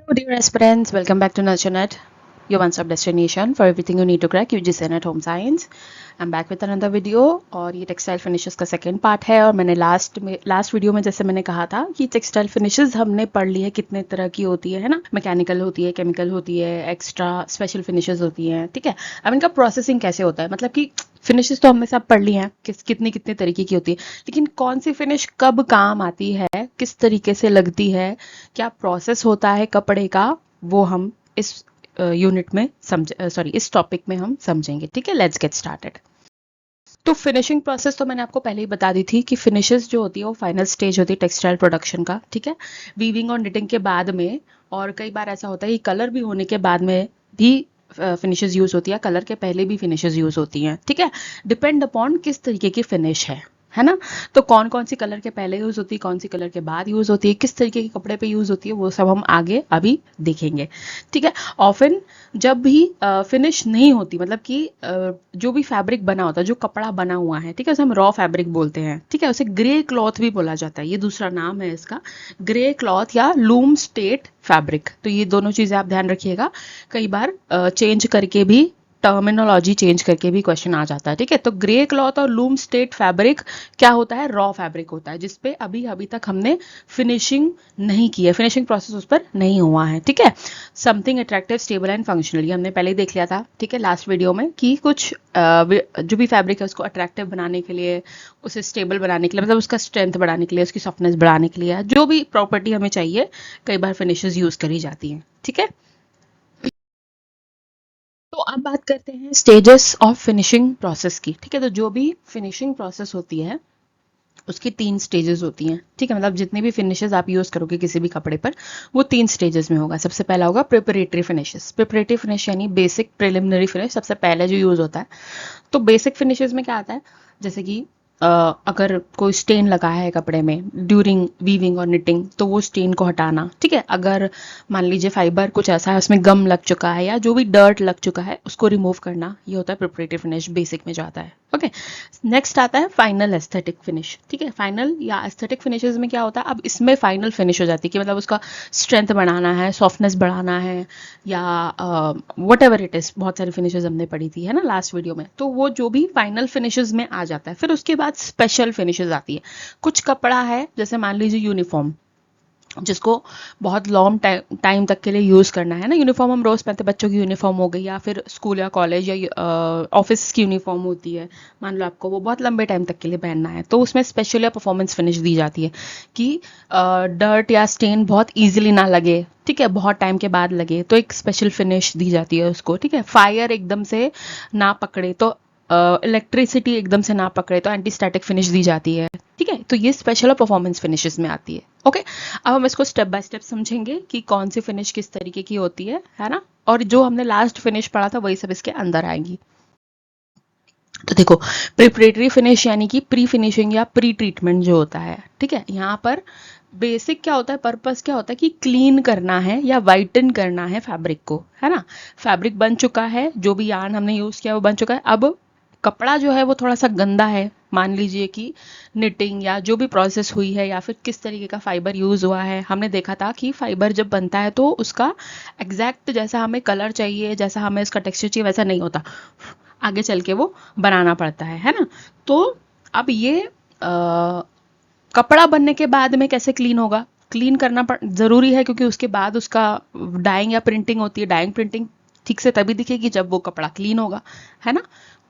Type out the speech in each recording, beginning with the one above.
Dear aspirants, welcome back to NurtureNet, your one-stop destination for everything you need to crack UGC NET Home Science. I'm back with another video और ये textile finishes का second part है। और मैंने last video में जैसे मैंने कहा था कि टेक्सटाइल फिनिशेस हमने पढ़ ली है कितने तरह की होती है ना, मैकेनिकल होती है, केमिकल होती है, एक्स्ट्रा स्पेशल फिनिशेस होती हैं। ठीक है, अब इनका प्रोसेसिंग कैसे होता है, मतलब कि फिनिशेस तो हमने सब पढ़ ली हैं कितनी कितने तरीके की होती है, लेकिन कौन सी फिनिश कब काम आती है, किस तरीके से लगती है, क्या प्रोसेस होता है कपड़े का, वो हम इस यूनिट में इस टॉपिक में हम समझेंगे। ठीक है, लेट्स गेट स्टार्टेड। तो फिनिशिंग प्रोसेस तो मैंने आपको पहले ही बता दी थी कि फिनिशेस जो होती है वो फाइनल स्टेज होती है टेक्सटाइल प्रोडक्शन का। ठीक है, वीविंग और निटिंग के बाद में, और कई बार ऐसा होता है कि कलर भी होने के बाद में भी फिनिशेस यूज होती है, कलर के पहले भी फिनिशेस यूज होती हैं। ठीक है, डिपेंड अपॉन किस तरीके की फिनिश है ना। तो कौन कौन सी कलर के पहले यूज होती है, कौन सी कलर के बाद यूज होती है, किस तरीके के कपड़े पे यूज होती है, वो सब हम आगे अभी देखेंगे। ठीक है, ऑफन जब भी फिनिश नहीं होती, मतलब कि जो भी फैब्रिक बना होता है, जो कपड़ा बना हुआ है, ठीक है, उसे हम रॉ फैब्रिक बोलते हैं। ठीक है, उसे ग्रे क्लॉथ भी बोला जाता है, ये दूसरा नाम है इसका, ग्रे क्लॉथ या लूम स्टेट फैब्रिक। तो ये दोनों चीजें आप ध्यान रखिएगा, कई बार चेंज करके भी, टर्मिनोलॉजी चेंज करके भी क्वेश्चन आ जाता है। ठीक है, तो ग्रे क्लॉथ और लूम स्टेट फैब्रिक क्या होता है, रॉ फैब्रिक होता है, जिसपे अभी तक हमने फिनिशिंग नहीं की है, फिनिशिंग प्रोसेस उस पर नहीं हुआ है। ठीक है, something attractive, stable and functional, ये हमने पहले ही देख लिया था। ठीक है, लास्ट वीडियो में कि कुछ जो भी फैब्रिक है उसको अट्रैक्टिव बनाने के लिए, उसे स्टेबल बनाने के लिए, मतलब उसका स्ट्रेंथ बढ़ाने के लिए, उसकी सॉफ्टनेस बढ़ाने के लिए, जो भी प्रॉपर्टी हमें चाहिए, कई बार फिनिशेस यूज करी जाती हैं। ठीक है, तो अब बात करते हैं स्टेजेस ऑफ फिनिशिंग प्रोसेस की। ठीक है, तो जो भी फिनिशिंग प्रोसेस होती है उसकी 3 स्टेजेस होती हैं। ठीक है, मतलब जितनी भी फिनिशेस आप यूज करोगे किसी भी कपड़े पर, वो 3 स्टेजेस में होगा। सबसे पहला होगा प्रिपरेटरी फिनिशेस। प्रिपरेटरी फिनिश यानी बेसिक प्रिलिमिनरी फिनिश, सबसे पहले जो यूज होता है। तो बेसिक फिनिशेस में क्या आता है, जैसे कि अगर कोई स्टेन लगा है कपड़े में ड्यूरिंग वीविंग और निटिंग, तो वो स्टेन को हटाना। ठीक है, अगर मान लीजिए फाइबर कुछ ऐसा है उसमें गम लग चुका है या जो भी डर्ट लग चुका है, उसको रिमूव करना, ये होता है प्रिपरेटरी फिनिश, बेसिक में जाता है। ओके, नेक्स्ट आता है फाइनल एस्थेटिक फिनिश। ठीक है, फाइनल या एस्थेटिक फिनिशेस में क्या होता है, अब इसमें फाइनल फिनिश हो जाती है कि मतलब उसका स्ट्रेंथ बढ़ाना है, सॉफ्टनेस बढ़ाना है, या वट एवर इट इज, बहुत सारी फिनिशेस हमने पढ़ी थी है ना लास्ट वीडियो में। तो वो जो भी फाइनल फिनिशेस में आ जाता है, फिर उसके बाद स्पेशल फिनिशेस आती है। कुछ कपड़ा है, जैसे मान लीजिए यूनिफॉर्म, जिसको बहुत लॉन्ग टाइम तक के लिए यूज करना है ना, यूनिफॉर्म हम रोज पहनते, बच्चों की यूनिफॉर्म हो गई, या फिर स्कूल या कॉलेज या ऑफिस की यूनिफॉर्म होती है, मान लो आपको वो बहुत लंबे टाइम तक के लिए पहनना है, तो उसमें स्पेशल या परफॉर्मेंस फिनिश दी जाती है कि डर्ट या स्टेन बहुत ईजिली ना लगे। ठीक है, बहुत टाइम के बाद लगे तो एक स्पेशल फिनिश दी जाती है उसको। ठीक है, फायर एकदम से ना पकड़े तो, इलेक्ट्रिसिटी एकदम से ना पकड़े तो एंटी स्टैटिक फिनिश दी जाती है। ठीक है, तो ये स्पेशल और परफॉर्मेंस फिनिशेस में आती है। ओके, अब हम इसको स्टेप बाय स्टेप समझेंगे कि कौन सी फिनिश किस तरीके की होती है ना, और जो हमने लास्ट फिनिश पढ़ा था वही सब इसके अंदर आएंगी। तो देखो, प्रिपरेटरी फिनिश यानी कि प्री फिनिशिंग या प्री ट्रीटमेंट जो होता है। ठीक है, यहाँ पर बेसिक क्या होता है, पर्पस क्या होता है कि क्लीन करना है या वाइटन करना है फैब्रिक को, है ना। फैब्रिक बन चुका है, जो भी यार्न हमने यूज किया वो बन चुका है, अब कपड़ा जो है वो थोड़ा सा गंदा है, मान लीजिए कि निटिंग या जो भी प्रोसेस हुई है, या फिर किस तरीके का फाइबर यूज हुआ है। हमने देखा था कि फाइबर जब बनता है तो उसका एग्जैक्ट जैसा हमें कलर चाहिए, जैसा हमें उसका टेक्सचर चाहिए, वैसा नहीं होता, आगे चल के वो बनाना पड़ता है ना। तो अब ये कपड़ा बनने के बाद में कैसे क्लीन होगा, क्लीन करना जरूरी है, क्योंकि उसके बाद उसका डाइंग या प्रिंटिंग होती है। डाइंग प्रिंटिंग ठीक से तभी दिखेगी जब वो कपड़ा क्लीन होगा, है ना।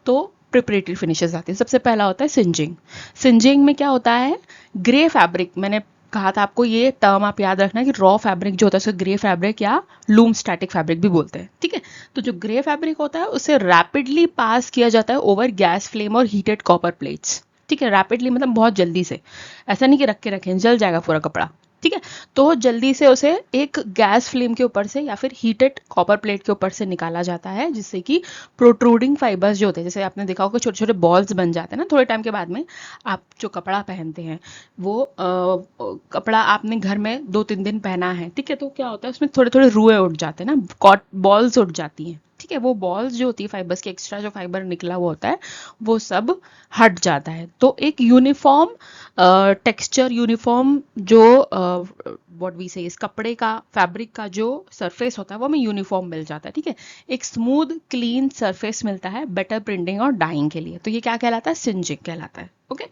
तो प्रिपरेटरी फिनिशेस आती है। सबसे पहला होता है सिंजिंग। सिंजिंग में क्या होता है, ग्रे फैब्रिक, मैंने कहा था आपको ये टर्म आप याद रखना कि रॉ फैब्रिक जो होता है उसे ग्रे फैब्रिक या लूम स्टैटिक फैब्रिक भी बोलते हैं। ठीक है, तो जो ग्रे फैब्रिक होता है उसे रैपिडली पास किया जाता है ओवर गैस फ्लेम और हीटेड कॉपर प्लेट्स। ठीक है, रैपिडली मतलब बहुत जल्दी से, ऐसा नहीं कि रख के रखें जल जाएगा पूरा कपड़ा। ठीक है, तो जल्दी से उसे एक गैस फ्लेम के ऊपर से या फिर हीटेड कॉपर प्लेट के ऊपर से निकाला जाता है, जिससे कि प्रोट्रूडिंग फाइबर्स जो होते हैं, जैसे आपने देखा होगा छोटे छोटे बॉल्स बन जाते हैं ना थोड़े टाइम के बाद में। आप जो कपड़ा पहनते हैं वो कपड़ा आपने घर में 2-3 दिन पहना है, ठीक है, तो क्या होता है उसमें थोड़े थोड़े रुए उठ जाते हैं ना, कॉट बॉल्स उठ जाती हैं। ठीक है, वो बॉल्स जो होती है फाइबर्स के, एक्स्ट्रा जो फाइबर निकला हुआ होता है वो सब हट जाता है। तो एक यूनिफॉर्म टेक्सचर, यूनिफॉर्म जो व्हाट वी से इस कपड़े का, फैब्रिक का जो सरफेस होता है वो हमें यूनिफॉर्म मिल जाता है। ठीक है, एक स्मूथ क्लीन सरफेस मिलता है बेटर प्रिंटिंग और डाइंग के लिए। तो ये क्या कहलाता है? सिंजिंग कहलाता है। ओके,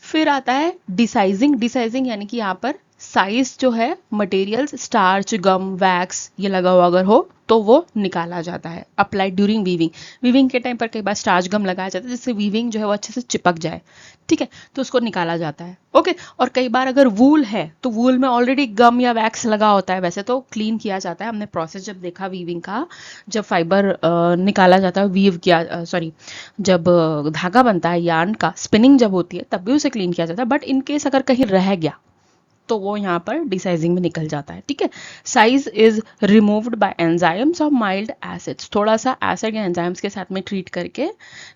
फिर आता है डिसाइजिंग। डिसाइजिंग यानी कि यहाँ पर साइज जो है मटेरियल्स, स्टार्च, गम, वैक्स ये लगा हुआ अगर हो तो वो निकाला जाता है। Applied during weaving. वीविंग के टाइम पर कई बार स्टार्च गम लगाया जाता है जिससे वीविंग जो है वो अच्छे से चिपक जाए। ठीक है, तो उसको निकाला जाता है। ओके, और कई बार अगर वूल है तो वूल में ऑलरेडी गम या वैक्स लगा होता है, वैसे तो क्लीन किया जाता है। हमने प्रोसेस जब देखा वीविंग का, जब फाइबर निकाला जाता है, वीव किया सॉरी जब धागा बनता है यार्न का, स्पिनिंग जब होती है तब भी उसे क्लीन किया जाता है। बट इन केस अगर कहीं रह गया तो वो यहाँ पर डिसाइजिंग में निकल जाता है। ठीक है, size is removed by enzymes और माइल्ड एसिड्स। थोड़ा सा एसिड या एंजाइम्स के साथ में ट्रीट करके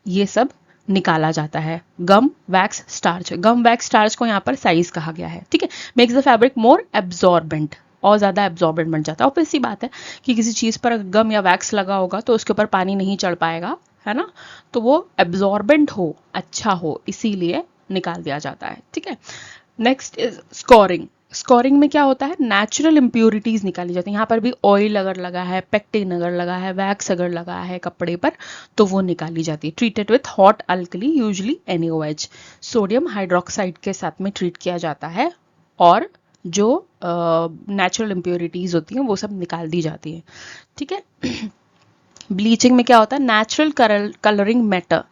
ये सब निकाला जाता है। गम, वैक्स, स्टार्च। गम, वैक्स, स्टार्च को यहाँ पर साइज कहा गया है। ठीक है, makes the fabric more absorbent, और ज़्यादा एब्जॉर्बेंट बन जाता है। ऑब्वियस सी बात है कि किसी चीज़ पर गम या वैक्स लगा होगा तो उसके ऊपर पानी नहीं चढ़ पाएगा, है ना, तो वो एब्जॉर्बेंट हो, अच्छा हो, इसीलिए निकाल दिया जाता है। ठीक है, नेक्स्ट इज स्कोरिंग। स्कोरिंग में क्या होता है? नेचुरल इम्प्योरिटीज निकाली जाती है। यहाँ पर भी ऑयल अगर लगा है, पेक्टिन अगर लगा है, वैक्स अगर लगा है कपड़े पर तो वो निकाली जाती है। Treated with hot alkali, usually NaOH, sodium hydroxide के साथ में ट्रीट किया जाता है, और जो नेचुरल इम्प्योरिटीज होती हैं वो सब निकाल दी जाती है। ठीक है, ब्लीचिंग में क्या होता है? Natural colouring matter.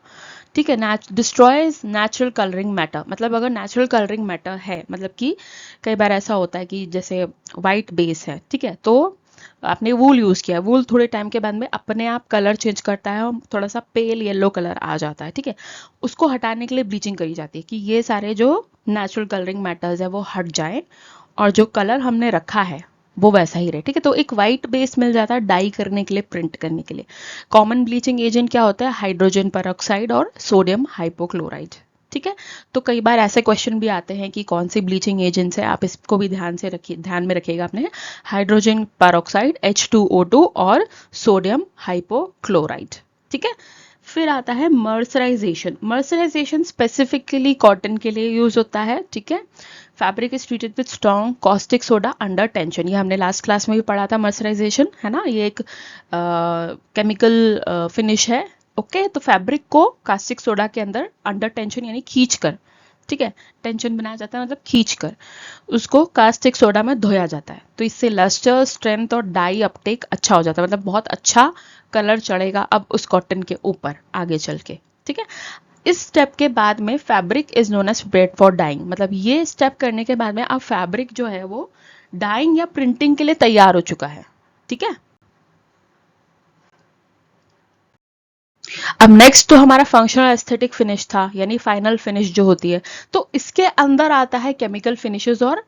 ठीक है, डिस्ट्रॉयज नेचुरल कलरिंग मैटर। मतलब अगर नेचुरल कलरिंग मैटर है, मतलब कि कई बार ऐसा होता है कि जैसे वाइट बेस है, ठीक है, तो आपने वूल यूज़ किया, वूल थोड़े टाइम के बाद में अपने आप कलर चेंज करता है और थोड़ा सा पेल येलो कलर आ जाता है। ठीक है, उसको हटाने के लिए ब्लीचिंग करी जाती है कि ये सारे जो नेचुरल कलरिंग मैटर्स है वो हट जाए और जो कलर हमने रखा है वो वैसा ही रहे। ठीक है, तो एक वाइट बेस मिल जाता है डाई करने के लिए, प्रिंट करने के लिए। कॉमन ब्लीचिंग एजेंट क्या होता है? हाइड्रोजन पेरोक्साइड और सोडियम हाइपोक्लोराइड। ठीक है, तो कई बार ऐसे क्वेश्चन भी आते हैं कि कौन सी ब्लीचिंग एजेंट्स है, आप इसको भी ध्यान में रखिएगा अपने। हाइड्रोजन पेरोक्साइड H2O2 और सोडियम हाइपोक्लोराइड। ठीक है, फिर आता है मर्सराइजेशन। मर्सराइजेशन स्पेसिफिकली कॉटन के लिए यूज होता है। ठीक है, fabric is treated with strong caustic soda under tension. ये हमने लास्ट क्लास में भी पढ़ा था मर्सराइजेशन, है ना, ये एक केमिकल फिनिश है। ओके, तो फैब्रिक को कास्टिक सोडा के अंदर अंडर टेंशन यानी खींच कर, ठीक है, टेंशन बनाया जाता है मतलब खींच कर उसको कास्टिक सोडा में धोया जाता है। तो इससे लस्टर, स्ट्रेंथ और डाई अपटेक अच्छा हो जाता है, मतलब बहुत अच्छा कलर चढ़ेगा अब उस कॉटन के ऊपर आगे चल के। ठीक है, इस स्टेप के बाद में fabric is known as prepared for dyeing. मतलब ये स्टेप करने के बाद में अब फैब्रिक जो है वो डाइंग या प्रिंटिंग के लिए तैयार हो चुका है। ठीक है, अब नेक्स्ट तो हमारा फंक्शनल एस्थेटिक फिनिश था, यानी फाइनल फिनिश जो होती है। तो इसके अंदर आता है केमिकल फिनिशेस और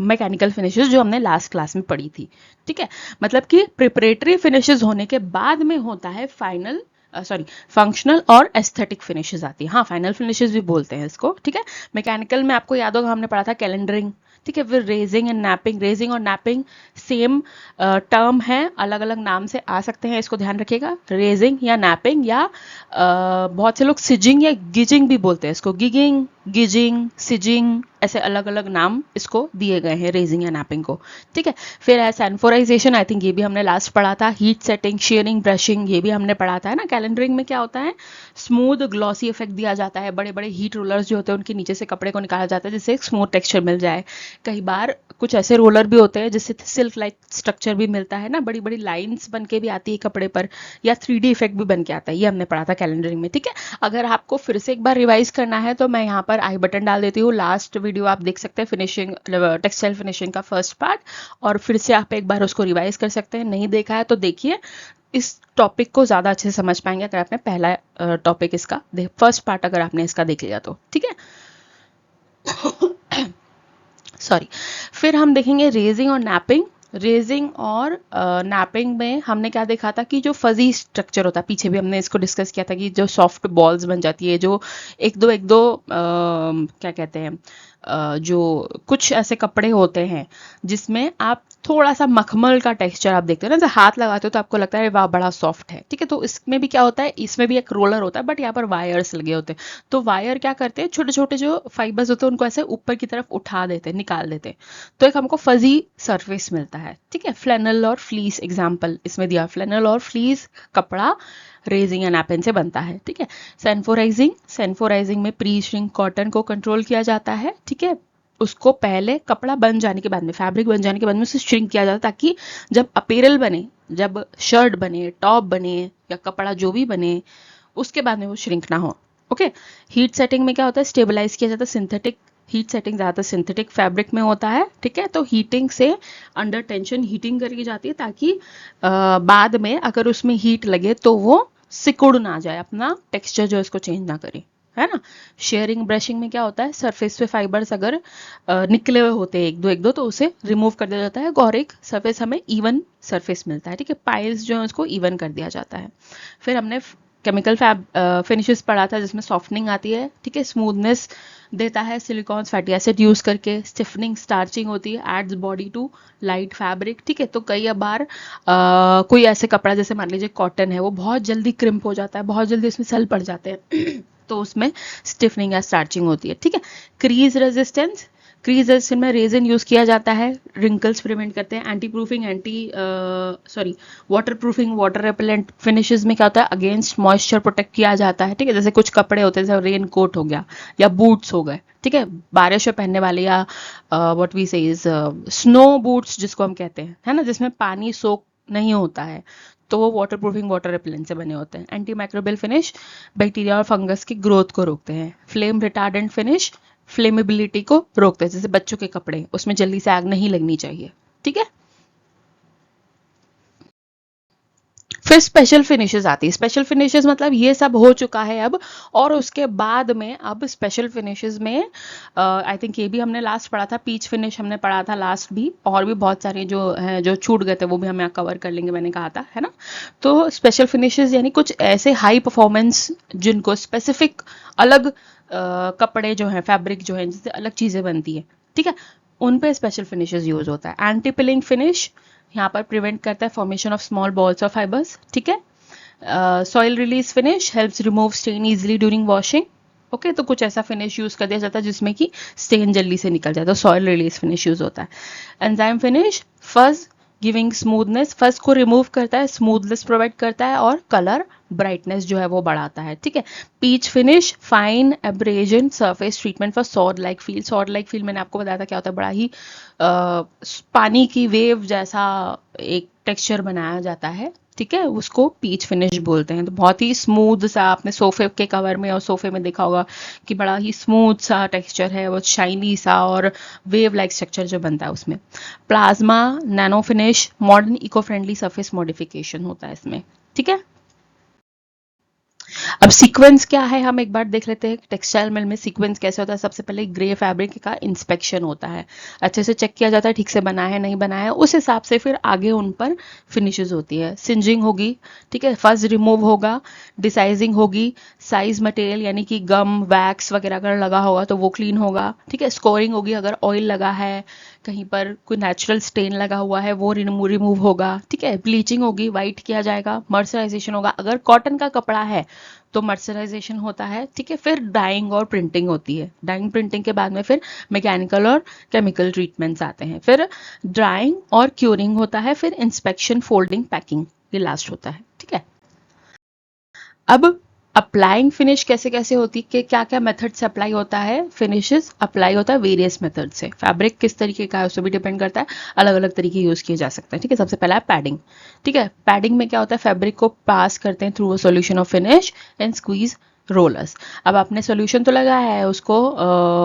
मैकेनिकल फिनिशेस जो हमने लास्ट क्लास में पढ़ी थी। ठीक है, मतलब कि प्रिपरेटरी फिनिशेस होने के बाद में होता है फाइनल फंक्शनल और एस्थेटिक फिनिशेस आती है। हाँ, फाइनल फिनिशेस भी बोलते हैं इसको। ठीक है, मैकेनिकल में आपको याद होगा हमने पढ़ा था कैलेंडरिंग। ठीक है, फिर रेजिंग एंड नैपिंग। रेजिंग और नैपिंग सेम टर्म है, अलग अलग नाम से आ सकते हैं, इसको ध्यान रखिएगा। रेजिंग या नैपिंग या बहुत से लोग सिजिंग या गिजिंग भी बोलते हैं इसको। गिगिंग, गिजिंग, सिजिंग, ऐसे अलग अलग नाम इसको दिए गए हैं रेजिंग या नैपिंग को। ठीक है, फिर है सैनफोराइजेशन। आई थिंक ये भी हमने लास्ट पढ़ा था। हीट सेटिंग, शेयरिंग, ब्रशिंग, ये भी हमने पढ़ा था, है ना। कैलेंडरिंग में क्या होता है? स्मूथ ग्लॉसी इफेक्ट दिया जाता है। बड़े बड़े हीट रोलर्स जो होते हैं उनके नीचे से कपड़े को निकाला जाता है जिससे एक स्मूथ टेक्सचर मिल जाए। कई बार कुछ ऐसे रोलर भी होते हैं जिससे सिल्क लाइक स्ट्रक्चर भी मिलता है ना, बड़ी बड़ी लाइंस बन के भी आती है कपड़े पर, या 3D इफेक्ट भी बन के आता है। ये हमने पढ़ा था कैलेंडरिंग में। ठीक है, अगर आपको फिर से एक बार रिवाइज करना है तो मैं यहाँ पर आई बटन डाल देती हूँ। लास्ट वीडियो आप देख सकते हैं, फिनिशिंग, टेक्सटाइल फिनिशिंग का फर्स्ट पार्ट, और फिर से आप एक बार उसको रिवाइज कर सकते हैं। नहीं देखा है तो देखिए, इस टॉपिक को ज़्यादा अच्छे से समझ पाएंगे अगर आपने पहला टॉपिक इसका फर्स्ट पार्ट अगर आपने इसका देख लिया तो। ठीक है, सॉरी, फिर हम देखेंगे रेजिंग और नैपिंग। रेजिंग और नैपिंग में हमने क्या देखा था कि जो फजी स्ट्रक्चर होता है, पीछे भी हमने इसको डिस्कस किया था कि जो सॉफ्ट बॉल्स बन जाती है, जो एक दो क्या कहते हैं जो कुछ ऐसे कपड़े होते हैं जिसमें आप थोड़ा सा मखमल का टेक्सचर आप देखते हो ना, जैसे हाथ लगाते हो तो आपको लगता है वाह बड़ा सॉफ्ट है, ठीक है। तो इसमें भी क्या होता है, इसमें भी एक रोलर होता है बट यहाँ पर वायर्स लगे होते हैं। तो वायर क्या करते हैं, छोटे छोटे जो फाइबर्स होते हैं उनको ऐसे ऊपर की तरफ उठा देते हैं, निकाल देते हैं, तो एक हमको फजी सरफेस मिलता है, ठीक है। फ्लैनल और फ्लीस एग्जाम्पल इसमें दिया, फ्लैनल और फ्लीस कपड़ा रेजिंग या नैपन से बनता है, ठीक है। सेंफोराइजिंग, सेंफोराइजिंग में प्री श्रिंक कॉटन को कंट्रोल किया जाता है, ठीक है। उसको पहले कपड़ा बन जाने के बाद में, फैब्रिक बन जाने के बाद में उसे श्रिंक किया जाता है, ताकि जब अपीरल बने, जब शर्ट बने, टॉप बने या कपड़ा जो भी बने, उसके बाद में वो श्रिंक ना हो। ओके। हीट सेटिंग में क्या होता है, स्टेबलाइज किया जाता है, सिंथेटिक हीट सेटिंग ज़्यादातर सिंथेटिक फैब्रिक में होता है, ठीक है। तो हीटिंग से अंडर टेंशन हीटिंग करी जाती है, ताकि बाद में अगर उसमें हीट लगे तो वो सिकुड़ ना जाए, अपना टेक्सचर जो है उसको चेंज ना करे, है ना। शेयरिंग ब्रशिंग में क्या होता है, सरफेस पे फाइबर्स अगर निकले हुए होते हैं एक दो तो उसे रिमूव कर दिया जाता है और एक सरफेस हमें इवन सरफेस मिलता है, ठीक है। पाइल्स जो है उसको इवन कर दिया जाता है। फिर हमने केमिकल फिनिशेस पढ़ा था जिसमें सॉफ्टनिंग आती है, ठीक है। स्मूथनेस देता है सिलिकॉन फैटी एसिड यूज करके, स्टिफनिंग स्टार्चिंग होती है, adds body to light fabric, ठीक है। तो कई बार कोई ऐसे कपड़ा जैसे मान लीजिए कॉटन है, वो बहुत जल्दी क्रिम्प हो जाता है, बहुत जल्दी उसमें सेल पड़ जाते हैं तो उसमें स्टिफनिंग या स्टार्चिंग होती है, ठीक है। क्रीज रेजिस्टेंस, क्रीज रेजिस्टेंस में रेजिन यूज किया जाता है, रिंकल्स प्रिवेंट करते हैं। Anti proofing, water proofing, water repellent finishes में क्या होता है, अगेंस्ट मॉइस्चर प्रोटेक्ट किया जाता है, ठीक है। जैसे कुछ कपड़े होते हैं जैसे रेन कोट हो गया या बूट्स हो गए, ठीक है, बारिश में पहनने वाले, या व्हाट वी से इज स्नो बूट्स जिसको हम कहते हैं, है ना, जिसमें पानी सोक नहीं होता है, तो वो वाटर प्रूफिंग वाटर रेपेलेंट से बने होते हैं। एंटी माइक्रोबियल फिनिश, बैक्टीरिया और फंगस की ग्रोथ को रोकते हैं। फ्लेम रिटार्डेंट फिनिश, फ्लेमेबिलिटी को रोकते हैं, जैसे बच्चों के कपड़े, उसमें जल्दी से आग नहीं लगनी चाहिए, ठीक है। फिर स्पेशल फिनिशेस आती है। स्पेशल फिनिशेस मतलब ये सब हो चुका है अब, और उसके बाद में अब स्पेशल फिनिशेस में आई थिंक ये भी हमने लास्ट पढ़ा था, पीच फिनिश हमने पढ़ा था लास्ट भी, और भी बहुत सारे जो हैं जो छूट गए थे वो भी हम यहाँ कवर कर लेंगे, मैंने कहा था, है ना। तो स्पेशल फिनिशेस यानी कुछ ऐसे हाई परफॉर्मेंस जिनको स्पेसिफिक अलग कपड़े जो हैं, फैब्रिक जो है, जिससे अलग चीज़ें बनती है, ठीक है, उन पे स्पेशल फिनिशेस यूज होता है। एंटी पिलिंग फिनिश यहाँ पर प्रिवेंट करता है formation of small balls of fibres, ठीक है। Soil release finish helps remove stain easily during washing, okay. तो कुछ ऐसा फिनिश यूज कर दिया जाता है जिसमें कि स्टेन जल्दी से निकल जाता है, तो सॉइल रिलीज फिनिश यूज होता है। Enzyme finish fuzz giving smoothness, fuzz को रिमूव करता है, स्मूथनेस प्रोवाइड करता है, और कलर ब्राइटनेस जो है वो बढ़ाता है, ठीक है। Peach finish fine abrasion surface treatment for suede like feel, suede like feel मैंने आपको बताया था क्या होता है, बड़ा ही पानी की वेव जैसा एक टेक्सचर बनाया जाता है, ठीक है, उसको पीच फिनिश बोलते हैं। तो बहुत ही स्मूथ सा, आपने सोफे के कवर में और सोफे में देखा होगा कि बड़ा ही स्मूथ सा टेक्सचर है, वो शाइनी सा और वेव लाइक स्ट्रक्चर जो बनता है उसमें। Plasma nano finish modern eco friendly surface modification होता है इसमें, ठीक है। अब सीक्वेंस क्या है हम एक बार देख लेते हैं। टेक्सटाइल मिल में सीक्वेंस कैसे होता है, सबसे पहले ग्रे फैब्रिक का इंस्पेक्शन होता है, अच्छे से चेक किया जाता है ठीक से बना है नहीं बना है, उस हिसाब से फिर आगे उन पर फिनिशेस होती है। सिंजिंग होगी, ठीक है, फर्स्ट रिमूव होगा, डिसाइजिंग होगी, साइज मटेरियल यानी कि गम वैक्स वगैरह अगर लगा होगा तो वो क्लीन होगा, ठीक है। स्कोरिंग होगी, अगर ऑयल लगा है, कहीं पर कोई नेचुरल स्टेन लगा हुआ है वो रिमूव होगा, ठीक है। ब्लीचिंग होगी, वाइट किया जाएगा, मर्सराइजेशन होगा, अगर कॉटन का कपड़ा है तो मर्सराइजेशन होता है, ठीक है। फिर डाइंग और प्रिंटिंग होती है, डाइंग प्रिंटिंग के बाद में फिर मैकेनिकल और केमिकल ट्रीटमेंट्स आते हैं, फिर ड्राइंग और क्यूरिंग होता है, फिर इंस्पेक्शन फोल्डिंग पैकिंग ये लास्ट होता है, ठीक है। अब अप्लाइंग फिनिश कैसे कैसे होती है, कि क्या क्या मेथड से अप्लाई होता है, फिनिशेस अप्लाई होता है वेरियस मेथड से, फैब्रिक किस तरीके का है उससे भी डिपेंड करता है, अलग अलग तरीके यूज किए जा सकते हैं, ठीक है। सबसे पहला है पैडिंग, ठीक है। पैडिंग में क्या होता है, फैब्रिक को पास करते हैं through a solution of finish and squeeze rollers. अब आपने सॉल्यूशन तो लगाया है उसको,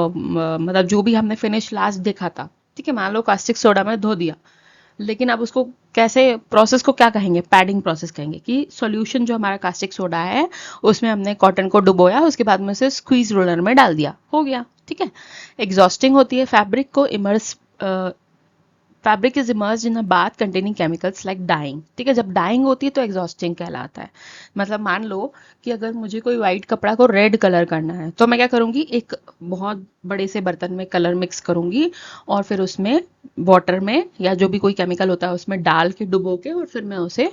मतलब जो भी हमने फिनिश लास्ट देखा था, ठीक है, मान लो कास्टिक सोडा में धो दिया, लेकिन अब उसको कैसे, प्रोसेस को क्या कहेंगे, पैडिंग प्रोसेस कहेंगे, कि सॉल्यूशन जो हमारा कास्टिक सोडा है उसमें हमने कॉटन को डुबोया, उसके बाद में उसे स्क्वीज रोलर में डाल दिया, हो गया, ठीक है। एग्जॉस्टिंग होती है, फैब्रिक को immerse fabric is immersed in a bath containing chemicals like dyeing. ठीक है, जब डाइंग होती है तो एग्जॉस्टिंग कहलाता है। मतलब मान लो कि अगर मुझे कोई व्हाइट कपड़ा को रेड कलर करना है तो मैं क्या करूंगी, एक बहुत बड़े से बर्तन में कलर मिक्स करूंगी और फिर उसमें वाटर में या जो भी कोई केमिकल होता है उसमें डाल के डुबो के और फिर मैं उसे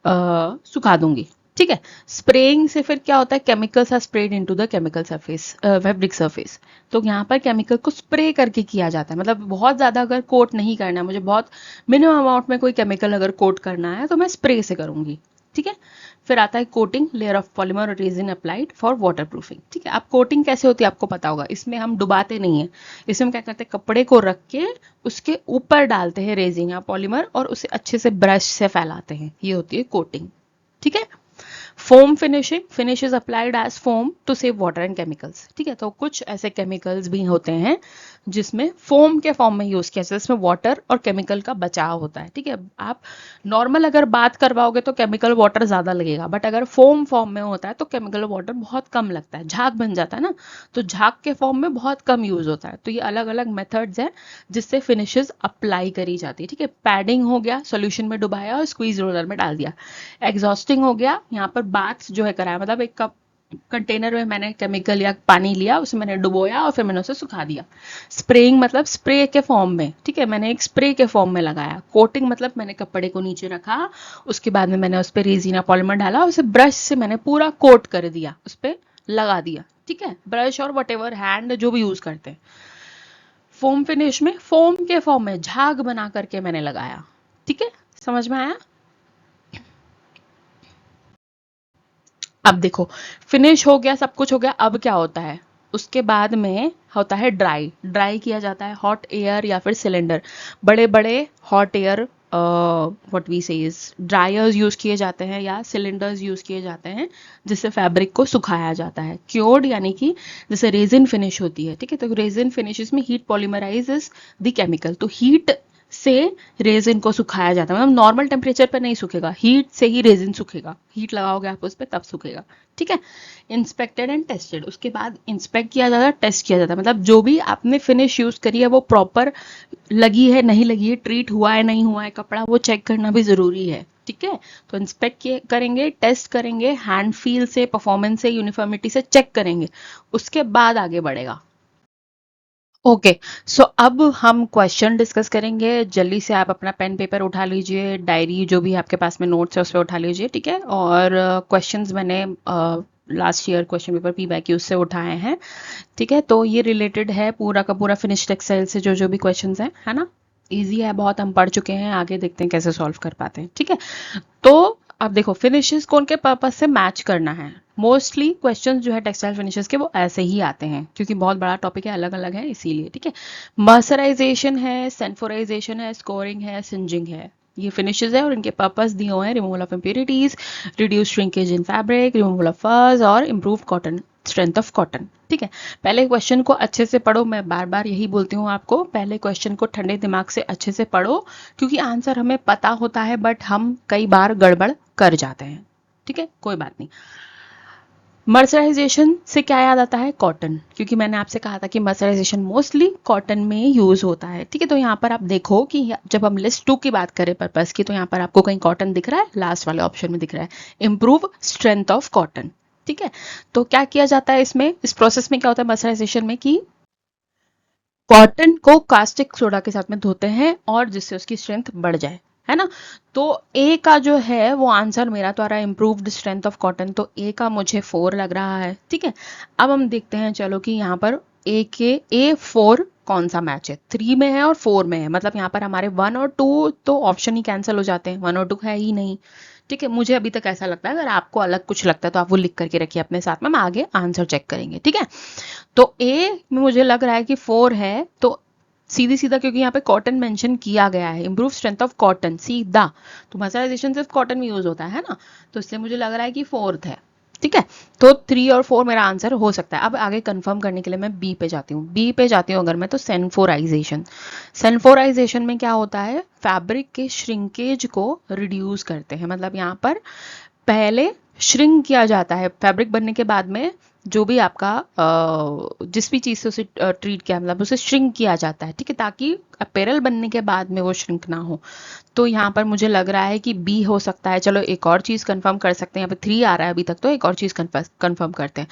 सुखा दूंगी। ठीक है, स्प्रेइंग से फिर क्या होता है, chemicals are spread into the chemical surface, fabric surface. तो यहाँ पर केमिकल को स्प्रे करके किया जाता है। मतलब बहुत ज़्यादा अगर कोट नहीं करना है, मुझे बहुत मिनिमम अमाउंट में कोई केमिकल अगर कोट करना है तो मैं स्प्रे से करूंगी। ठीक है, फिर आता है कोटिंग, लेयर ऑफ पॉलीमर और resin applied for water proofing. ठीक है, अब कोटिंग कैसे होती है आपको पता होगा, इसमें हम डुबाते नहीं है, इसमें हम क्या करते हैं, कपड़े को रख के उसके ऊपर डालते हैं रेजिन या पॉलीमर और उसे अच्छे से ब्रश से फैलाते हैं, ये होती है कोटिंग। ठीक है, foam finishing, finish is applied as foam to save water and chemicals. ठीक है, तो कुछ ऐसे केमिकल्स भी होते हैं जिसमें फोम के फॉर्म में यूज किया जाता है, जिसमें वाटर और केमिकल का बचाव होता है। ठीक है, आप नॉर्मल अगर बात करवाओगे तो केमिकल वाटर ज्यादा लगेगा, बट अगर फोम फॉर्म में होता है तो केमिकल वाटर बहुत कम लगता है, झाग बन जाता है ना, तो झाग के फॉर्म में बहुत कम यूज होता है। तो ये अलग अलग मेथड्स हैं जिससे फिनिशेस अप्लाई करी जाती है। ठीक है, पैडिंग हो गया, सोल्यूशन में डुबाया और स्क्वीज रोलर में डाल दिया। एग्जॉस्टिंग हो गया, यहाँ पर बाथ जो है कराया, मतलब एक कप कंटेनर में मैंने केमिकल या पानी लिया, उसे मैंने डुबोया और फिर मैंने उसे सुखा दिया। स्प्रेइंग मतलब स्प्रे के फॉर्म में, ठीक है, मैंने एक स्प्रे के फॉर्म में लगाया। कोटिंग मतलब मैंने कपड़े को नीचे रखा, उसके बाद में मैंने उस पर रेजिना पॉलीमर डाला, उसे ब्रश से मैंने पूरा कोट कर दिया, उस पर लगा दिया। ठीक है, ब्रश और वट एवर हैंड जो भी यूज करते हैं। फोम फिनिश में फोम के फॉर्म में झाग बना करके मैंने लगाया। ठीक है, समझ में आया? अब देखो, फिनिश हो गया, सब कुछ हो गया, अब क्या होता है, उसके बाद में होता है ड्राई। ड्राई किया जाता है हॉट एयर या फिर सिलेंडर, बड़े बड़े हॉट एयर व्हाट वी से इज ड्रायर्स यूज किए जाते हैं या सिलेंडर्स यूज किए जाते हैं, जिससे फैब्रिक को सुखाया जाता है। क्योर्ड यानी कि जैसे रेजिन फिनिश होती है। ठीक है, तो रेजिन फिनिश में हीट पॉलीमराइजेस द केमिकल, तो हीट से रेजिन को सुखाया जाता है। मतलब नॉर्मल टेम्परेचर पर नहीं सूखेगा, हीट से ही रेजिन सूखेगा, हीट लगाओगे आप उस पर तब सूखेगा। ठीक है, इंस्पेक्टेड एंड टेस्टेड, उसके बाद इंस्पेक्ट किया जाता है, टेस्ट किया जाता है। मतलब जो भी आपने फिनिश यूज करी है वो प्रॉपर लगी है नहीं लगी है, ट्रीट हुआ है नहीं हुआ है कपड़ा, वो चेक करना भी जरूरी है। ठीक है, तो इंस्पेक्ट करेंगे, टेस्ट करेंगे, हैंड फील से, परफॉर्मेंस से, यूनिफॉर्मिटी से चेक करेंगे, उसके बाद आगे बढ़ेगा। ओके, सो अब हम क्वेश्चन डिस्कस करेंगे। जल्दी से आप अपना पेन पेपर उठा लीजिए, डायरी जो भी आपके पास में नोट्स है उस पर उठा लीजिए। ठीक है, और क्वेश्चंस मैंने last year question paper PYQ से उठाए हैं। ठीक है, तो ये रिलेटेड है पूरा का पूरा फिनिश टेक्सटाइल से, जो जो भी क्वेश्चंस हैं, है ना। इजी है बहुत, हम पढ़ चुके हैं, आगे देखते हैं कैसे सॉल्व कर पाते हैं। ठीक है, तो अब देखो, फिनिशेस कौन के पर्पज से मैच करना है। मोस्टली क्वेश्चंस जो है टेक्सटाइल फिनिशेस के वो ऐसे ही आते हैं, क्योंकि बहुत बड़ा टॉपिक है, अलग अलग है, इसीलिए। ठीक है, मर्सराइजेशन है, सेंफोराइजेशन है, स्कोरिंग है, सिंजिंग है, ये फिनिशेस है और इनके पर्पस दिए हुए हैं। Removal of impurities, reduce shrinkage in fabric, removal of फर्स और improve cotton strength of cotton. ठीक है, पहले क्वेश्चन को अच्छे से पढ़ो, मैं बार बार यही बोलती हूँ आपको, पहले क्वेश्चन को ठंडे दिमाग से अच्छे से पढ़ो, क्योंकि आंसर हमें पता होता है बट हम कई बार गड़बड़ कर जाते हैं। ठीक है, कोई बात नहीं। मर्सराइजेशन से क्या याद आता है, कॉटन, क्योंकि मैंने आपसे कहा था कि मर्सराइजेशन मोस्टली कॉटन में यूज होता है। ठीक है, तो यहाँ पर आप देखो कि जब हम लिस्ट 2 की बात करें पर्पस की, तो यहाँ पर आपको कहीं कॉटन दिख रहा है, लास्ट वाले ऑप्शन में दिख रहा है, इंप्रूव स्ट्रेंथ ऑफ कॉटन। ठीक है, तो क्या किया जाता है इसमें, इस प्रोसेस में क्या होता है मर्सराइजेशन में, कि कॉटन को कास्टिक सोडा के साथ में धोते हैं और जिससे उसकी स्ट्रेंथ बढ़ जाए, है ना। तो ए का जो है वो आंसर मेरा तो आ रहा है इम्प्रूव्ड स्ट्रेंथ ऑफ कॉटन, तो ए का मुझे 4 लग रहा है। ठीक है, अब हम देखते हैं चलो कि यहाँ पर A4 कौन सा मैच है, 3 में है और 4 में है, मतलब यहाँ पर हमारे 1 और 2 तो ऑप्शन ही कैंसिल हो जाते हैं, 1 और 2 है ही नहीं। ठीक है, मुझे अभी तक ऐसा लगता है, अगर आपको अलग कुछ लगता है तो आप वो लिख करके रखिए अपने साथ में, हम आगे आंसर चेक करेंगे। ठीक है, तो ए में मुझे लग रहा है कि 4 है, तो सीधी सीधा, क्योंकि यहाँ पे कॉटन मेंशन किया गया है, इंप्रूव स्ट्रेंथ ऑफ कॉटन, सीधा, तो मर्सराइजेशन सिर्फ कॉटन में यूज होता है ना, तो इसलिए मुझे लग रहा है कि 4th है। ठीक है, तो 3 और 4 मेरा आंसर हो सकता है। अब आगे कंफर्म करने के लिए मैं बी पे जाती हूँ, बी पे जाती हूँ अगर मैं, तो सेंफोराइजेशन। सेंफोराइजेशन में क्या होता है, फैब्रिक के श्रिंकेज को रिड्यूस करते हैं, मतलब यहाँ पर पहले श्रिंक किया जाता है फैब्रिक बनने के बाद में। जो भी आपका जिस भी चीज़ से उसे ट्रीट किया, मतलब उसे श्रिंक किया जाता है, ठीक है, ताकि अपेरल बनने के बाद में वो श्रिंक ना हो। तो यहाँ पर मुझे लग रहा है कि बी हो सकता है। चलो एक और चीज़ कंफर्म कर सकते हैं, यहाँ पे 3 आ रहा है अभी तक, तो एक और चीज़ कंफर्म करते हैं।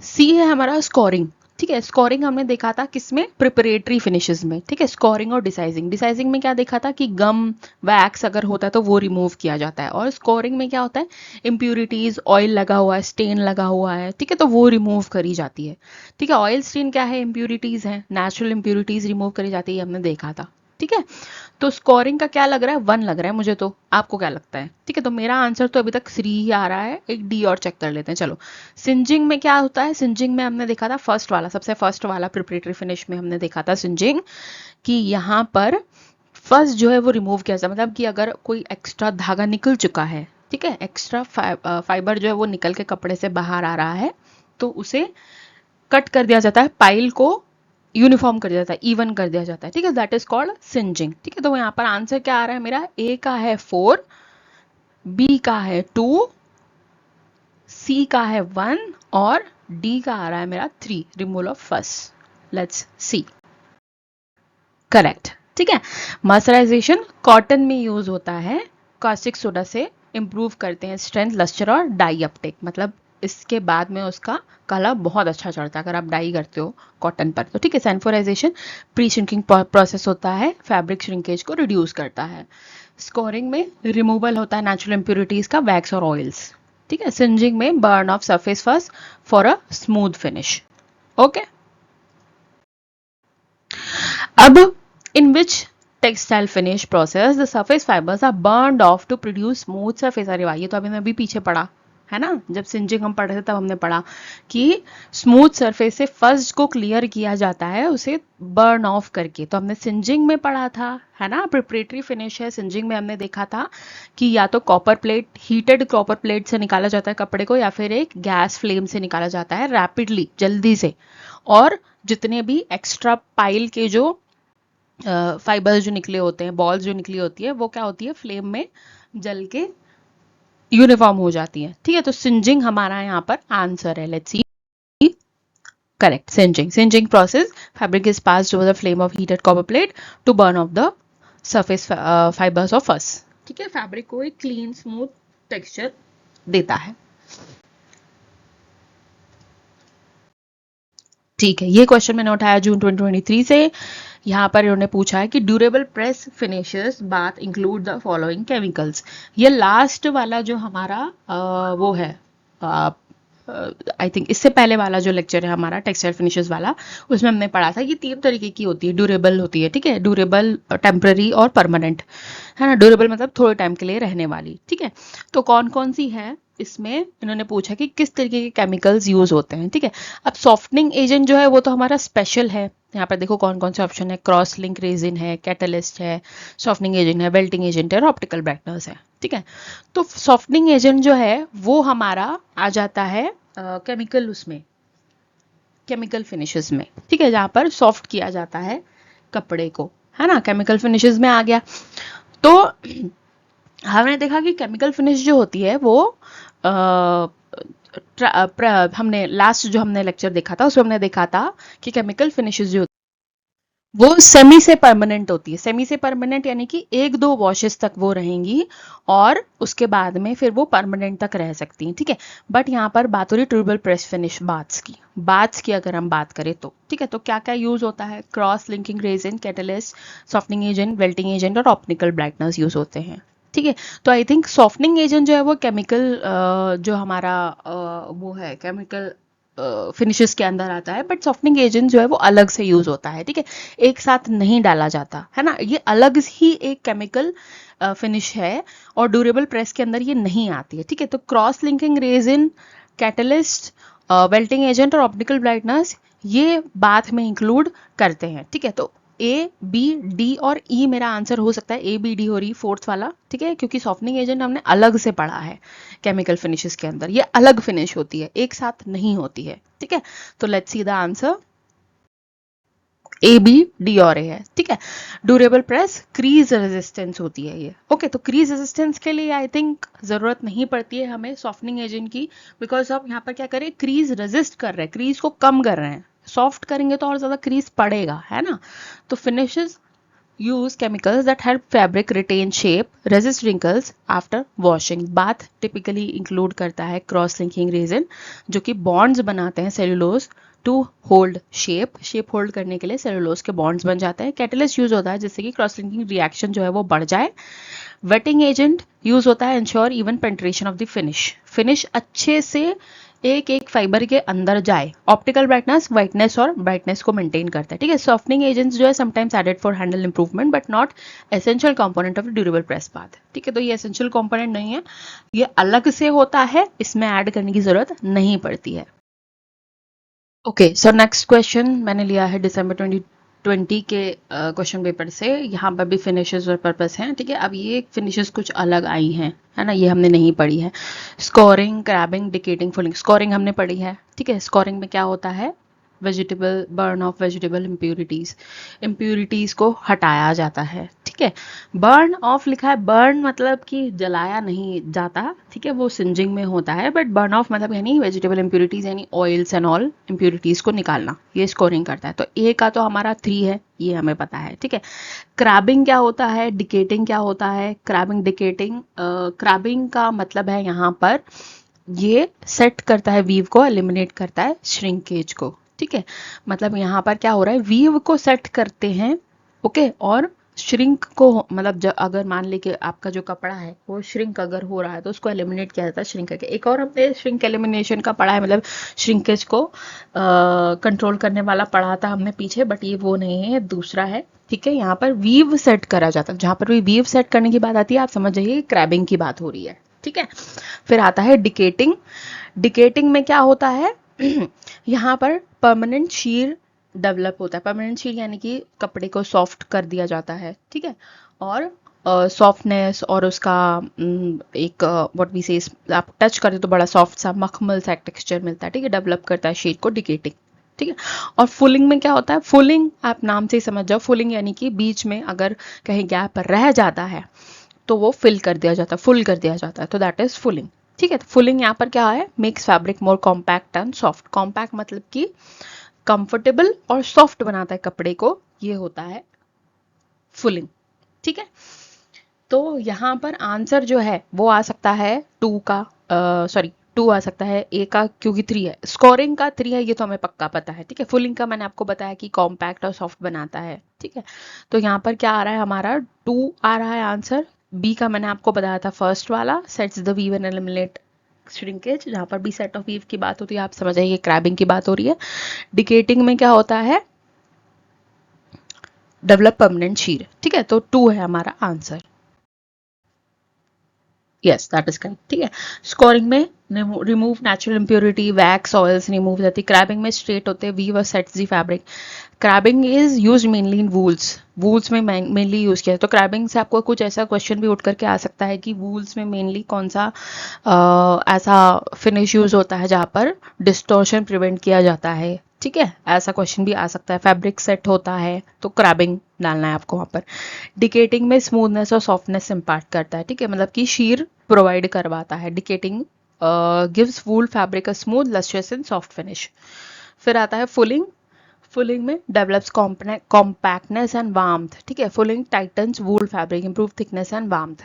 सी है हमारा स्कोरिंग। ठीक है, स्कोरिंग हमने देखा था किसमें, प्रिपरेटरी फिनिशेस में। ठीक है, स्कोरिंग और डिसाइजिंग। डिसाइजिंग में क्या देखा था कि गम वैक्स अगर होता है तो वो रिमूव किया जाता है, और स्कोरिंग में क्या होता है, इम्प्यूरिटीज, ऑयल लगा हुआ है, स्टेन लगा हुआ है, ठीक है, तो वो रिमूव करी जाती है। ठीक है, ऑयल स्टेन क्या है, इम्प्यूरिटीज है, नेचुरल इम्प्यूरिटीज रिमूव करी जाती है, हमने देखा था। ठीक है, तो स्कोरिंग का क्या लग रहा है, 1 लग रहा है मुझे, तो आपको क्या लगता है? ठीक है, तो मेरा आंसर तो अभी तक 3 ही आ रहा है, एक डी और चेक कर लेते हैं। चलो, सिंजिंग में क्या होता है, सिंजिंग में हमने देखा था फर्स्ट वाला, सबसे फर्स्ट वाला प्रिपरेटरी फिनिश में हमने देखा था सिंजिंग, कि यहाँ पर फर्स्ट जो है वो रिमूव किया जाता है, मतलब कि अगर कोई एक्स्ट्रा धागा निकल चुका है, ठीक है, एक्स्ट्रा फाइबर जो है वो निकल के कपड़े से बाहर आ रहा है, तो उसे कट कर दिया जाता है, पाइल को यूनिफॉर्म कर दिया जाता है, इवन कर दिया जाता है। ठीक है, दैट इज कॉल्ड सिंजिंग। ठीक है, तो यहाँ पर आंसर क्या आ रहा है मेरा, ए का है 4, बी का है 2, सी का है 1 और डी का आ रहा है मेरा 3, रिमूवल ऑफ फस। Let's see. करेक्ट। ठीक है, मर्सराइजेशन कॉटन में यूज होता है, कास्टिक सोडा से इंप्रूव करते हैं स्ट्रेंथ, लस्टर और डाई अपटेक, मतलब इसके बाद में उसका कलर बहुत अच्छा चढ़ता है अगर आप डाई करते हो कॉटन पर। तो ठीक है, सैनिफोराइजेशन प्री श्रिंकिंग प्रोसेस होता है, फैब्रिक श्रिंकेज को रिड्यूस करता है। स्कोरिंग में रिमूवल होता है नेचुरल इम्प्योरिटीज का, वैक्स और ऑयल्स। ठीक है, सिंजिंग में burn of surface first for a smooth finish. Okay, अब in which textile finish process the surface fibers are burned off to produce smooth surface? अरे वाह, ये तो अभी मैं भी पीछे पढ़ा है ना, जब सिंजिंग हम पढ़ रहे थे तब हमने पढ़ा कि स्मूथ सरफेस से फर्स्ट को क्लियर किया जाता है उसे बर्न ऑफ करके। तो हमने सिंजिंग में पढ़ा था, है ना, प्रिपरेटरी फिनिश है। सिंजिंग में हमने देखा था कि या तो copper plate, heated copper plate से निकाला जाता है कपड़े को, या फिर एक गैस फ्लेम से निकाला जाता है रैपिडली, जल्दी से, और जितने भी एक्स्ट्रा पाइल के जो फाइबर्स जो निकले होते हैं, बॉल्स जो निकली होती है, वो क्या होती है, फ्लेम में जल के यूनिफॉर्म हो जाती है। ठीक है, तो सिंजिंग हमारा यहाँ पर आंसर है। Let's see. Correct, singeing process, fabric is passed over the flame of heated copper plate to burn off the surface fibres of fuzz. ठीक है, फैब्रिक को एक क्लीन स्मूथ टेक्सचर देता है। ठीक है, ये क्वेश्चन मैंने उठाया जून 2023 से। यहाँ पर इन्होंने पूछा है कि durable press finishes bath include the following chemicals. ये लास्ट वाला जो हमारा वो है, आई थिंक इससे पहले वाला जो लेक्चर है हमारा टेक्सटाइल फिनिशेस वाला, उसमें हमने पढ़ा था कि 3 तरीके की होती है, ड्यूरेबल होती है। ठीक है, ड्यूरेबल, टेम्पररी और परमानेंट, है ना। ड्यूरेबल मतलब थोड़े टाइम के लिए रहने वाली। ठीक है, तो कौन कौन सी है, इसमें इन्होंने पूछा कि किस तरीके के केमिकल्स यूज होते हैं। ठीक है, अब सॉफ्टनिंग एजेंट जो है वो तो हमारा स्पेशल है। यहाँ पर देखो कौन कौन से ऑप्शन है, क्रॉस लिंक रेजिन है, कैटलिस्ट है, सॉफ्टनिंग एजेंट है, वेल्टिंग एजेंट है और ऑप्टिकल ब्राइटनर्स है। ठीक है, तो सॉफ्टनिंग एजेंट जो है वो हमारा आ जाता है केमिकल, उसमें केमिकल फिनिशेस में। ठीक है, जहाँ पर सॉफ्ट किया जाता है कपड़े को, है ना, केमिकल फिनिशेस में आ गया। तो हमने देखा कि केमिकल फिनिश जो होती है वो हमने लास्ट जो हमने लेक्चर देखा था उसमें हमने देखा था कि केमिकल फिनिशेस जो वो सेमी से परमानेंट होती है। सेमी से परमानेंट यानी कि 1-2 वॉशेस तक वो रहेंगी और उसके बाद में फिर वो परमानेंट तक रह सकती हैं। ठीक है, बट यहाँ पर बात हो रही ट्यूबल प्रेस फिनिश बाथ्स की अगर हम बात करें तो। ठीक है, तो क्या क्या यूज होता है, cross linking resin, catalyst, softening agent, वेल्टिंग agent और ऑप्टिकल ब्राइटनर्स यूज होते हैं। ठीक है, तो आई थिंक सॉफ्टनिंग एजेंट जो है वो केमिकल जो हमारा वो है केमिकल फिनिशेस के अंदर आता है, बट सॉफ्टनिंग एजेंट जो है वो अलग से यूज होता है। ठीक है, एक साथ नहीं डाला जाता, है ना, ये अलग ही एक केमिकल फिनिश है और ड्यूरेबल प्रेस के अंदर ये नहीं आती है। ठीक है, तो cross linking resin, catalyst, वेल्टिंग agent और ऑप्टिकल ब्राइटनर्स ये बाथ में इंक्लूड करते हैं। ठीक है, तो ए, बी, डी और ई मेरा आंसर हो सकता है। ए, बी, डी हो रही फोर्थ वाला। ठीक है, क्योंकि सॉफ्टनिंग एजेंट हमने अलग से पढ़ा है केमिकल फिनिशेस के अंदर, ये अलग फिनिश होती है, एक साथ नहीं होती है। ठीक है, तो let's see the answer. A B D और ए है, ठीक है। ड्यूरेबल प्रेस क्रीज रेजिस्टेंस होती है ये, ओके। तो क्रीज रेजिस्टेंस के लिए आई थिंक जरूरत नहीं पड़ती है हमें सॉफ्टनिंग एजेंट की, बिकॉज आप यहाँ पर क्या करें, क्रीज रेजिस्ट कर रहे हैं, क्रीज को कम कर रहे हैं। सॉफ्ट करेंगे तो और ज्यादा क्रीज पड़ेगा, है ना। तो finishes use chemicals that help fabric retain shape, resist wrinkles after washing. Bath typically include करता है क्रॉस लिंकिंग रेजिन, जो कि बॉन्ड्स बनाते हैं cellulose to hold shape hold करने के लिए सेलुलोज के बॉन्ड्स बन जाते हैं। कैटलिस्ट यूज होता है जिससे कि क्रॉस लिंकिंग रिएक्शन जो है वो बढ़ जाए। वेटिंग एजेंट यूज होता है ensure even penetration of the finish अच्छे से एक एक फाइबर के अंदर जाए। ऑप्टिकल ब्राइटनेस वाइटनेस और ब्राइटनेस को मेंटेन करता है, ठीक है। सॉफ्टनिंग एजेंट्स जो है sometimes added for handle improvement but not essential component of durable press bath, ठीक है। तो ये एसेंशियल कंपोनेंट नहीं है, ये अलग से होता है, इसमें ऐड करने की जरूरत नहीं पड़ती है। ओके, सो नेक्स्ट क्वेश्चन मैंने लिया है दिसंबर 2020 के क्वेश्चन पेपर से। यहाँ पर भी फिनिशेस और पर्पस हैं, ठीक है। अब ये फिनिशेस कुछ अलग आई हैं, है ना, ये हमने नहीं पढ़ी है। स्कोरिंग, क्रैबिंग, डिकेटिंग, फुलिंग। स्कोरिंग हमने पढ़ी है, ठीक है। स्कोरिंग में क्या होता है, vegetable burn of vegetable impurities को हटाया जाता है, ठीक है। बर्न ऑफ लिखा है, बर्न मतलब कि जलाया नहीं जाता, ठीक है, वो सिंजिंग में होता है। बट बर्न ऑफ मतलब यानी वेजिटेबल इम्प्यूरिटीज यानी ऑयल्स एंड ऑल इम्प्यूरिटीज को निकालना, ये स्कोरिंग करता है। तो ए का तो हमारा 3 है, ये हमें पता है, ठीक है। क्रैबिंग क्या होता है, डिकेटिंग क्या होता है, क्रैबिंग डिकेटिंग। क्रैबिंग का मतलब है यहाँ पर ये सेट करता है वीव को, एलिमिनेट करता है श्रिंकेज को, ठीक है। मतलब यहाँ पर क्या हो रहा है, वीव को सेट करते हैं, ओके, और श्रिंक को, मतलब जब अगर मान ली कि आपका जो कपड़ा है वो श्रिंक अगर हो रहा है तो उसको एलिमिनेट किया जाता है श्रिंक करके। एक और हमने श्रिंक एलिमिनेशन का पढ़ा है, मतलब श्रिंकेज को कंट्रोल करने वाला पढ़ा था हमने पीछे, बट ये वो नहीं है, दूसरा है, ठीक है। यहाँ पर वीव सेट करा जाता है, जहां पर भी वीव सेट करने की बात आती है आप समझ जाइए क्रैबिंग की बात हो रही है, ठीक है। फिर आता है डिकेटिंग। डिकेटिंग में क्या होता है यहाँ पर परमानेंट शीर डेवलप होता है। परमानेंट शीर यानी कि कपड़े को सॉफ्ट कर दिया जाता है, ठीक है। और सॉफ्टनेस और उसका एक व्हाट वी से, आप टच करते तो बड़ा सॉफ्ट सा मखमल सा टेक्सचर मिलता है, ठीक है। डेवलप करता है शीर को डिकेटिंग, ठीक है। और फुलिंग में क्या होता है, फुलिंग आप नाम से ही समझ जाओ, फुलिंग यानी कि बीच में अगर कहीं गैप रह जाता है तो वो फिल कर दिया जाता है, फुल कर दिया जाता है, तो दैट इज फुलिंग, ठीक है। तो फुलिंग यहाँ पर क्या है, makes fabric more compact and soft. Compact मतलब कि कंफर्टेबल और सॉफ्ट बनाता है कपड़े को, ये होता है फुलिंग, ठीक है। तो यहाँ पर आंसर जो है वो आ सकता है 2 का, सॉरी 2 आ सकता है, ए का क्योंकि 3 है, स्कोरिंग का 3 है, ये तो हमें पक्का पता है, ठीक है। फुलिंग का मैंने आपको बताया कि कॉम्पैक्ट और सॉफ्ट बनाता है, ठीक है। तो यहाँ पर क्या आ रहा है, हमारा 2 आ रहा है आंसर। बी का मैंने आपको बताया था फर्स्ट वाला, sets the weave and eliminate shrinkage, जहाँ पर भी सेट ऑफ वीव की बात होती है आप समझ आइए क्रैबिंग की बात हो रही है। डिकेटिंग में क्या होता है, डेवलप परमानेंट शीर, ठीक है। तो 2 है हमारा answer, yes that is correct, ठीक है। स्कोरिंग में remove natural impurity, wax oils remove जाती है। क्रैबिंग में स्ट्रेट होते हैं, weaver sets the fabric. Crabbing is use mainly in wools में मेनली यूज किया है। तो क्रैबिंग से आपको कुछ ऐसा क्वेश्चन भी उठ करके आ सकता है कि वूल्स में मेनली कौन सा ऐसा फिनिश यूज होता है जहाँ पर डिस्टॉर्शन प्रिवेंट किया जाता है, ठीक है। ऐसा क्वेश्चन भी आ सकता है। फैब्रिक सेट होता है तो क्रैबिंग डालना है आपको वहाँ पर। डिकेटिंग में स्मूथनेस और सॉफ्टनेस इम्पार्ट करता है, ठीक है, मतलब कि शीर प्रोवाइड करवाता है। Decating gives wool fabric a smooth lustrous and soft finish. फिर आता है फुलिंग। फुलिंग में डेवलप्स कॉम्पैक्टनेस एंड वार्मथ, ठीक है। Fulling tightens wool fabric, improve thickness and warmth.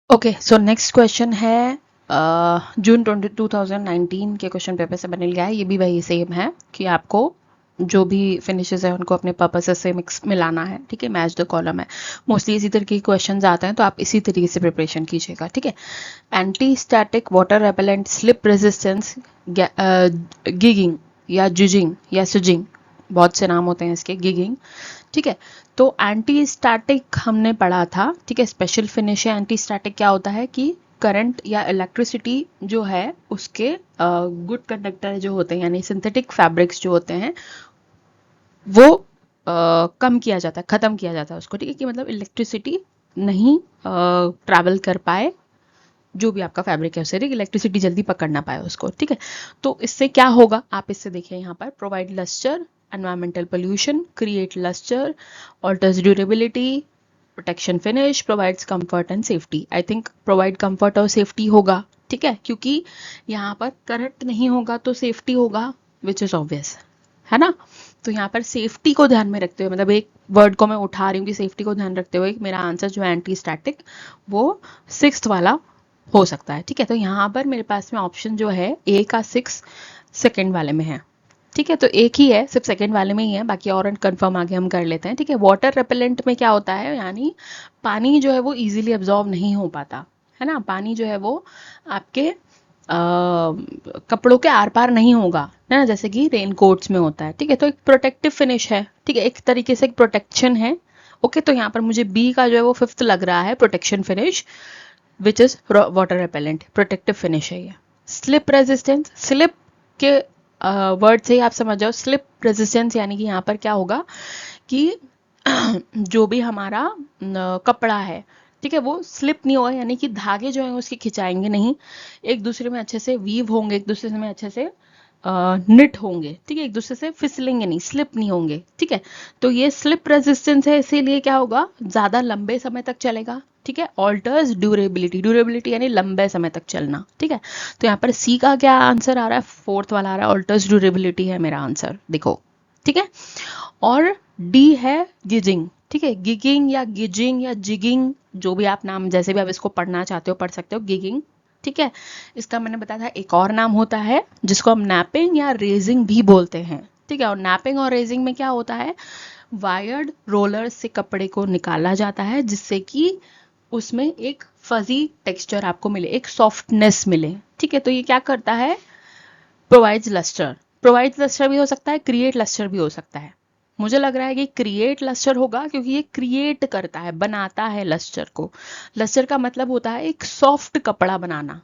Okay, so next question है जून 2019 के क्वेश्चन पेपर से बने लिया है। ये भी वही सेम है कि आपको जो भी फिनिशेस है उनको अपने पर्पसेस से मिक्स मिलाना है, ठीक है। मैच द कॉलम है, मोस्टली इसी तरह के क्वेश्चंस आते हैं, तो आप इसी तरीके से प्रिपरेशन कीजिएगा, ठीक है। Anti static water repellent slip resistance gigging या जुजिंग या सुजिंग, बहुत से नाम होते हैं इसके, गिगिंग, ठीक है। तो एंटी स्टैटिक हमने पढ़ा था, ठीक है। स्पेशल फिनिश है। एंटी स्टैटिक क्या होता है कि करंट या इलेक्ट्रिसिटी जो है उसके गुड कंडक्टर जो होते हैं यानी सिंथेटिक फैब्रिक्स जो होते हैं वो कम किया जाता है, खत्म किया जाता है उसको, ठीक है, कि मतलब इलेक्ट्रिसिटी नहीं ट्रैवल कर पाए जो भी आपका फैब्रिक है उससे इलेक्ट्रिसिटी जल्दी पकड़ ना पाए उसको, ठीक है। तो इससे क्या होगा, आप इससे देखिए यहाँ पर, provide lustre, environmental pollution, create lustre, alters durability, protection finish, provides comfort and safety. I think provide comfort और सेफ्टी होगा, ठीक है, क्योंकि यहाँ पर करंट नहीं होगा तो सेफ्टी होगा, विच इज ऑब्वियस, है ना। तो यहाँ पर सेफ्टी को ध्यान में रखते हुए, मतलब एक वर्ड को मैं उठा रही हूँ कि सेफ्टी को ध्यान रखते हुए मेरा आंसर जो है एंटी स्टैटिक वो 6th वाला हो सकता है, ठीक है। तो यहाँ पर मेरे पास में ऑप्शन जो है ए का 6 सेकेंड वाले में है, ठीक है। तो एक ही है, सिर्फ सेकेंड वाले में ही है, बाकी और कंफर्म आगे हम कर लेते हैं, ठीक है। वाटर रेपेलेंट में क्या होता है, यानी पानी जो है वो इजीली एब्जॉर्ब नहीं हो पाता, है ना। पानी जो है वो आपके कपड़ों के आर पार नहीं होगा, है ना, जैसे कि रेन कोट्स में होता है, ठीक है। तो एक प्रोटेक्टिव फिनिश है, ठीक है, एक तरीके से एक प्रोटेक्शन है, ओके। तो यहाँ पर मुझे बी का जो है वो 5th लग रहा है, protection finish, which is water repellent, protective finish है ये। स्लिप रेजिस्टेंस, स्लिप के वर्ड से ही आप समझ जाओ, स्लिप रेजिस्टेंस यानी कि यहाँ पर क्या होगा कि जो भी हमारा कपड़ा है, ठीक है, वो स्लिप नहीं होगा, यानी कि धागे जो हैं उसके खिंचाएंगे नहीं, एक दूसरे में अच्छे से वीव होंगे, एक दूसरे में अच्छे से निट होंगे, ठीक है, एक दूसरे से फिसलेंगे नहीं, स्लिप नहीं होंगे, ठीक है। तो ये स्लिप रेजिस्टेंस है, इसीलिए क्या होगा, ज्यादा लंबे समय तक चलेगा, ठीक है। ऑल्टर्स ड्यूरेबिलिटी, ड्यूरेबिलिटी यानी लंबे समय तक चलना, ठीक है। तो यहाँ पर सी का क्या आंसर आ रहा है, 4th वाला आ रहा है, ऑल्टर्स ड्यूरेबिलिटी है मेरा आंसर, देखो, ठीक है। और डी है गिजिंग, ठीक है, गिगिंग या गिजिंग या जिगिंग, जो भी आप नाम, जैसे भी आप इसको पढ़ना चाहते हो पढ़ सकते हो, गिगिंग, ठीक है। इसका मैंने बताया था एक और नाम होता है जिसको हम नैपिंग या रेजिंग भी बोलते हैं, ठीक है। और नैपिंग और रेजिंग में क्या होता है, वायर्ड रोलर से कपड़े को निकाला जाता है जिससे कि उसमें एक फजी टेक्सचर आपको मिले, एक सॉफ्टनेस मिले, ठीक है। तो ये क्या करता है, प्रोवाइड्स लस्टर, प्रोवाइड्स लस्टर भी हो सकता है, क्रिएट लस्टर भी हो सकता है। मुझे लग रहा है कि क्रिएट लस्टर होगा, क्योंकि ये क्रिएट करता है, बनाता है लस्टर को। लस्टर का मतलब होता है एक सॉफ्ट कपड़ा बनाना,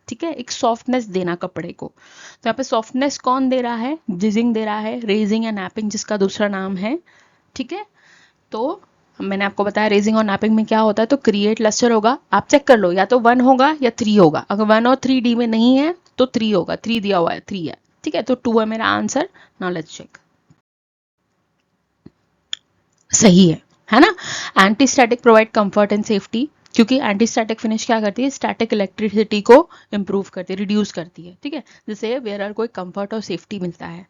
ठीक है, एक सॉफ्टनेस देना कपड़े को। तो यहाँ पे सॉफ्टनेस कौन दे रहा है, जिजिंग दे रहा है, रेजिंग या नैपिंग जिसका दूसरा नाम है, ठीक है। तो मैंने आपको बताया रेजिंग और नैपिंग में क्या होता है, तो क्रिएट लस्टर होगा, आप चेक कर लो, या तो 1 होगा या 3 होगा, अगर 1 और 3 डी में नहीं है तो 3 होगा, 3 दिया हुआ है, 3 है, ठीक है। तो 2 है मेरा आंसर। नाउ लेट्स चेक, सही है ना। Anti static provide comfort and safety, क्योंकि एंटी स्टैटिक फिनिश क्या करती है, स्टैटिक इलेक्ट्रिसिटी को इंप्रूव करती है, रिड्यूस करती है, ठीक है, जिससे वेयरर को एक कंफर्ट और सेफ्टी मिलता है।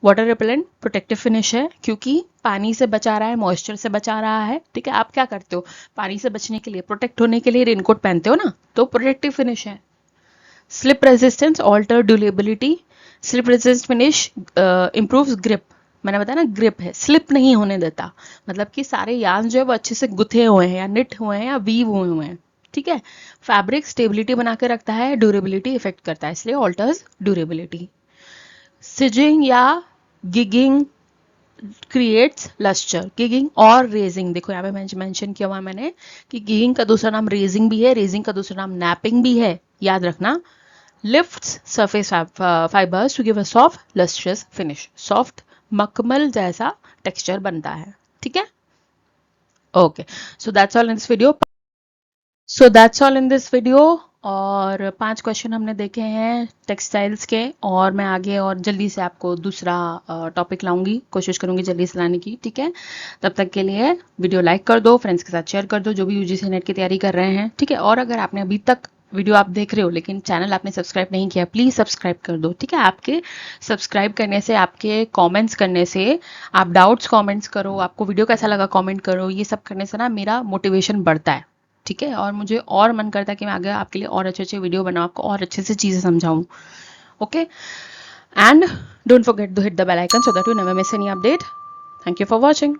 वाटर रिपेलेंट प्रोटेक्टिव फिनिश है, क्योंकि पानी से बचा रहा है, मॉइस्चर से बचा रहा है, ठीक है। आप क्या करते हो, पानी से बचने के लिए, प्रोटेक्ट होने के लिए रेनकोट पहनते हो ना, तो प्रोटेक्टिव फिनिश है। Slip resistance, alter durability, slip resistance finish improves grip, मैंने बताया ना, ग्रिप है, स्लिप नहीं होने देता, मतलब कि सारे यार्न जो है वो अच्छे से गुथे हुए हैं या निट हुए हैं या वीव हुए हैं, ठीक है। फैब्रिक स्टेबिलिटी बना के रखता है, ड्यूरेबिलिटी इफेक्ट करता है, इसलिए ऑल्टर्स ड्यूरेबिलिटी। सिजिंग या गिगिंग क्रिएट्स लस्टर, गिगिंग और रेजिंग, देखो यहाँ पे मेंशन किया हुआ मैंने कि गिगिंग का दूसरा नाम रेजिंग भी है, रेजिंग का दूसरा नाम नैपिंग भी है, याद रखना। Lifts surface fibres to give a soft lustrous finish, soft मखमल जैसा टेक्सचर बनता है, ठीक है। Okay, so that's all in this video, और 5 क्वेश्चन हमने देखे हैं टेक्सटाइल्स के, और मैं आगे और जल्दी से आपको दूसरा टॉपिक लाऊंगी, कोशिश करूंगी जल्दी से लाने की, ठीक है। तब तक के लिए वीडियो लाइक कर दो, फ्रेंड्स के साथ शेयर कर दो जो भी यूजीसी नेट की तैयारी कर रहे हैं, ठीक है। और अगर आपने अभी तक वीडियो आप देख रहे हो लेकिन चैनल आपने सब्सक्राइब नहीं किया, प्लीज़ सब्सक्राइब कर दो, ठीक है। आपके सब्सक्राइब करने से, आपके कमेंट्स करने से, आप डाउट्स कमेंट्स करो, आपको वीडियो कैसा लगा कमेंट करो, ये सब करने से ना मेरा मोटिवेशन बढ़ता है, ठीक है। और मुझे और मन करता है कि मैं आगे आपके लिए और अच्छे अच्छे वीडियो बनाऊँ, आपको और अच्छे से चीज़ें समझाऊँ, okay. And don't forget to hit the bell icon so that you never miss any update. Thank you for watching.